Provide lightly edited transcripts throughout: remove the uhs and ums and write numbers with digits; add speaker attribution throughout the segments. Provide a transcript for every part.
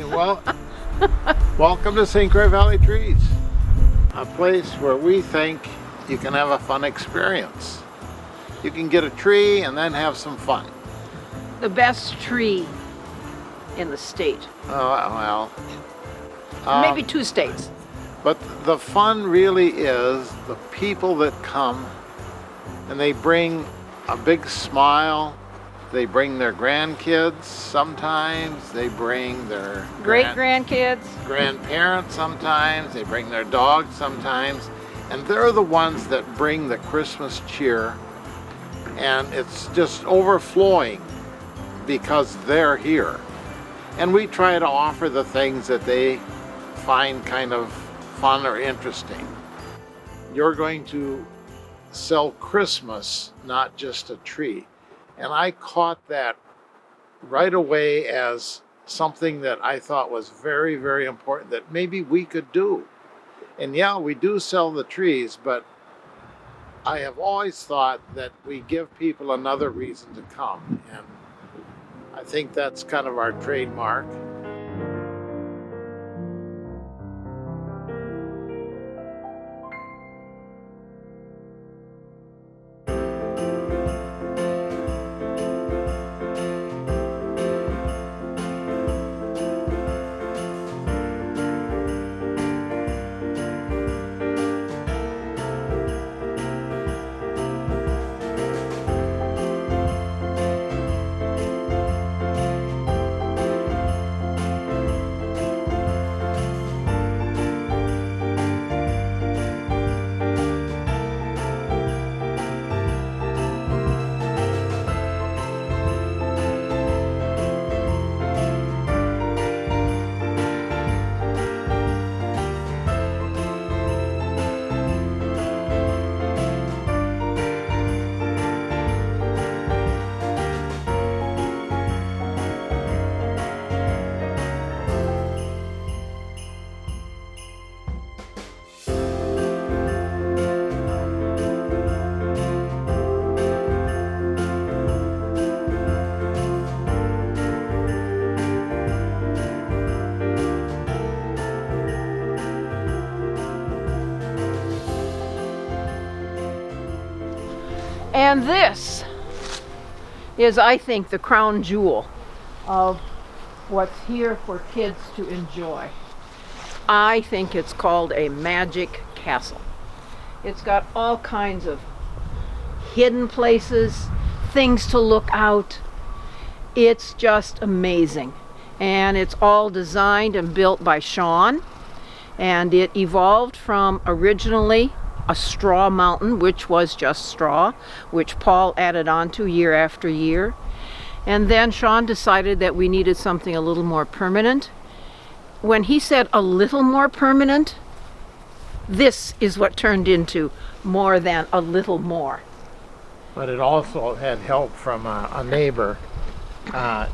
Speaker 1: Well, welcome to St. Croix Valley Trees, a place where we think you can have a fun experience. You can get a tree and then have some fun.
Speaker 2: The best tree in the state.
Speaker 1: Oh,
Speaker 2: Maybe 2 states.
Speaker 1: But the fun really is the people that come and they bring a big smile. They bring their grandkids sometimes. They bring their
Speaker 2: great-grandkids.
Speaker 1: Grandparents sometimes. They bring their dogs sometimes. And they're the ones that bring the Christmas cheer. And it's just overflowing because they're here. And we try to offer the things that they find kind of fun or interesting. You're going to sell Christmas, not just a tree. And I caught that right away as something that I thought was very, very important that maybe we could do. And yeah, we do sell the trees, but I have always thought that we give people another reason to come. And I think that's kind of our trademark.
Speaker 2: And this is, I think, the crown jewel of what's here for kids to enjoy. I think it's called a magic castle. It's got all kinds of hidden places, things to look out. It's just amazing. And it's all designed and built by Sean. And it evolved from originally a straw mountain, which was just straw, which Paul added on to year after year. And then Sean decided that we needed something a little more permanent. When he said a little more permanent, this is what turned into more than a little more.
Speaker 1: But it also had help from a neighbor,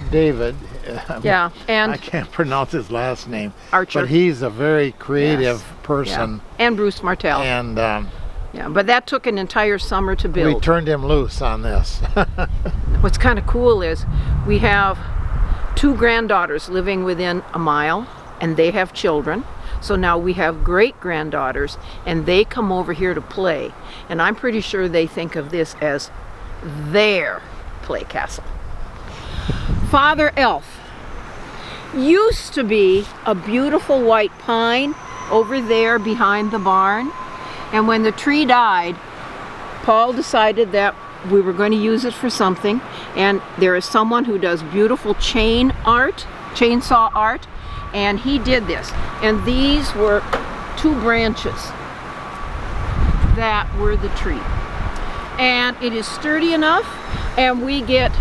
Speaker 1: David.
Speaker 2: Yeah, and
Speaker 1: I can't pronounce his last name.
Speaker 2: Archer.
Speaker 1: But he's a very creative person.
Speaker 2: Yeah. And Bruce Martell.
Speaker 1: And
Speaker 2: yeah, but that took an entire summer to build.
Speaker 1: we turned him loose on this.
Speaker 2: What's kind of cool is we have 2 granddaughters living within a mile, and they have children. So now we have great-granddaughters, and they come over here to play. And I'm pretty sure they think of this as their play castle. Father Elf used to be a beautiful white pine over there behind the barn. And when the tree died, Paul decided that we were going to use it for something. And there is someone who does beautiful chainsaw art, and he did this. And these were 2 branches that were the tree. And it is sturdy enough, and we get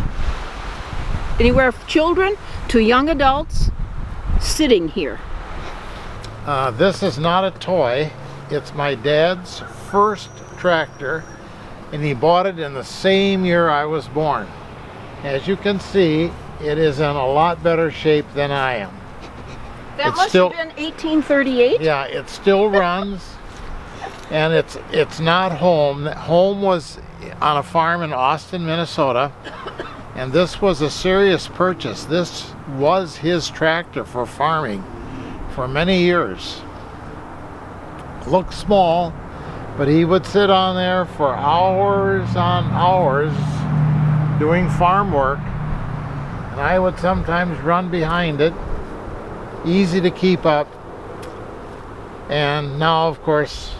Speaker 2: anywhere from children to young adults sitting here.
Speaker 1: This is not a toy. It's my dad's first tractor, and he bought it in the same year I was born. As you can see, it is in a lot better shape than I am.
Speaker 2: That must have been 1838?
Speaker 1: Yeah, it still runs, and it's not home. Home was on a farm in Austin, Minnesota, And this was a serious purchase. This was his tractor for farming for many years. Looked small, but he would sit on there for hours on hours doing farm work, and I would sometimes run behind it. Easy to keep up. And now, of course,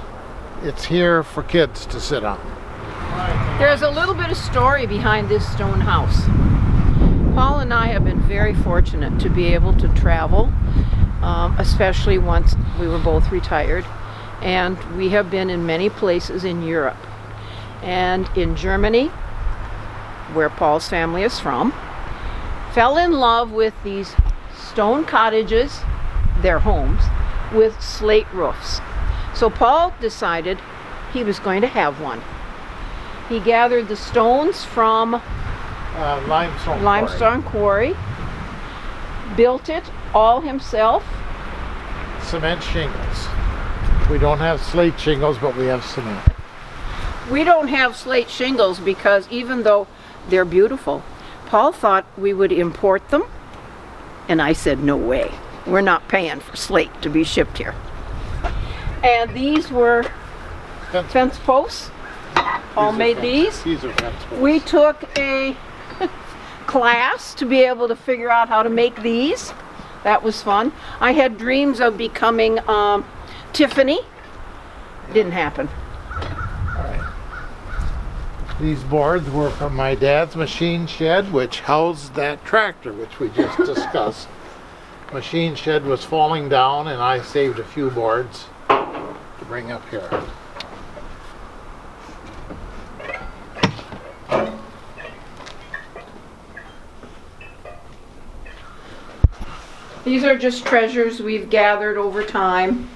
Speaker 1: it's here for kids to sit on.
Speaker 2: There's a little bit of story behind this stone house. Paul and I have been very fortunate to be able to travel, especially once we were both retired. And we have been in many places in Europe. And in Germany, where Paul's family is from, fell in love with these stone cottages, their homes, with slate roofs. So Paul decided he was going to have one. He gathered the stones from limestone quarry, built it all himself.
Speaker 1: Cement shingles. We don't have slate shingles, but we have cement.
Speaker 2: We don't have slate shingles because even though they're beautiful, Paul thought we would import them, and I said, no way. We're not paying for slate to be shipped here. And these were fence posts. Paul made these.
Speaker 1: These are fence posts.
Speaker 2: We took a class to be able to figure out how to make these. That was fun. I had dreams of becoming Tiffany. Didn't happen.
Speaker 1: All right. These boards were from my dad's machine shed, which housed that tractor, which we just discussed. Machine shed was falling down, and I saved a few boards to bring up here.
Speaker 2: These are just treasures we've gathered over time.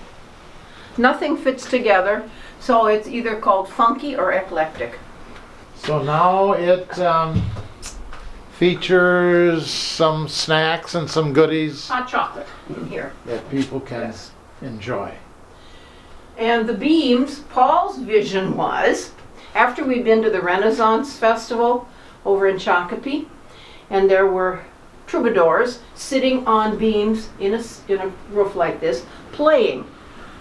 Speaker 2: Nothing fits together, so it's either called funky or eclectic.
Speaker 1: So now it features some snacks and some goodies
Speaker 2: Hot chocolate in here.
Speaker 1: that people can enjoy.
Speaker 2: And the beams, Paul's vision was, after we'd been to the Renaissance Festival over in Shakopee, and there were troubadours sitting on beams in a roof like this, playing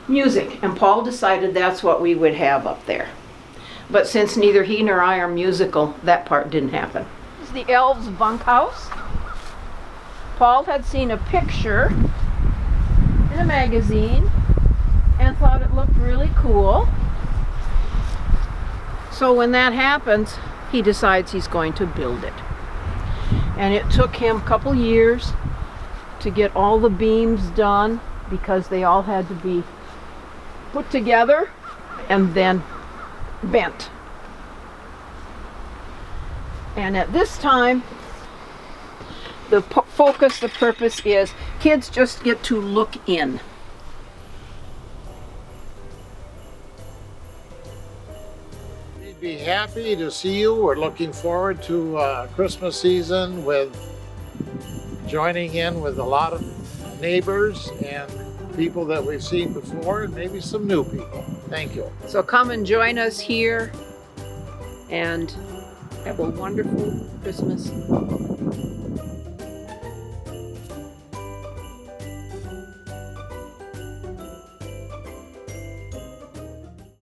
Speaker 2: music. And Paul decided that's what we would have up there. But since neither he nor I are musical, that part didn't happen. This is the elves' bunkhouse. Paul had seen a picture in a magazine and thought it looked really cool. So when that happens, he decides he's going to build it. And it took him a couple years to get all the beams done because they all had to be put together and then bent. And at this time, the focus, the purpose is kids just get to look in.
Speaker 1: We'd be happy to see you. We're looking forward to Christmas season with joining in with a lot of neighbors and people that we've seen before and maybe some new people. Thank you.
Speaker 2: So come and join us here and have a wonderful Christmas.